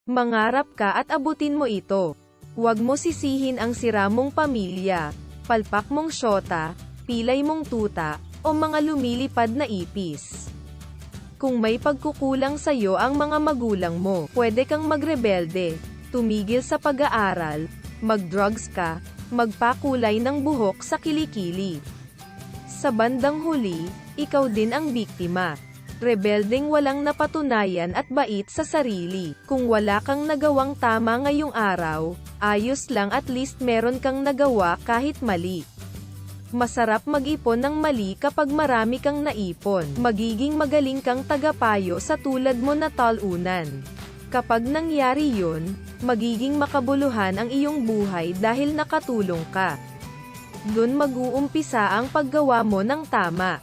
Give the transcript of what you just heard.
Mangarap ka at abutin mo ito. Huwag mo sisihin ang sira mong pamilya, palpak mong syota, pilay mong tuta, o mga lumilipad na ipis. Kung may pagkukulang sa'yo ang mga magulang mo, pwede kang magrebelde, tumigil sa pag-aaral, mag-drugs ka, magpakulay ng buhok sa kilikili. Sa bandang huli, ikaw din ang biktima. Rebeldeng walang napatunayan at bait sa sarili. Kung wala kang nagawang tama ngayong araw, ayos lang, at least meron kang nagawa kahit mali. Masarap mag-ipon ng mali kapag marami kang naipon. Magiging magaling kang tagapayo sa tulad mo na talunan. Kapag nangyari yun, magiging makabuluhan ang iyong buhay dahil nakatulong ka. Dun mag-uumpisa ang paggawa mo ng tama.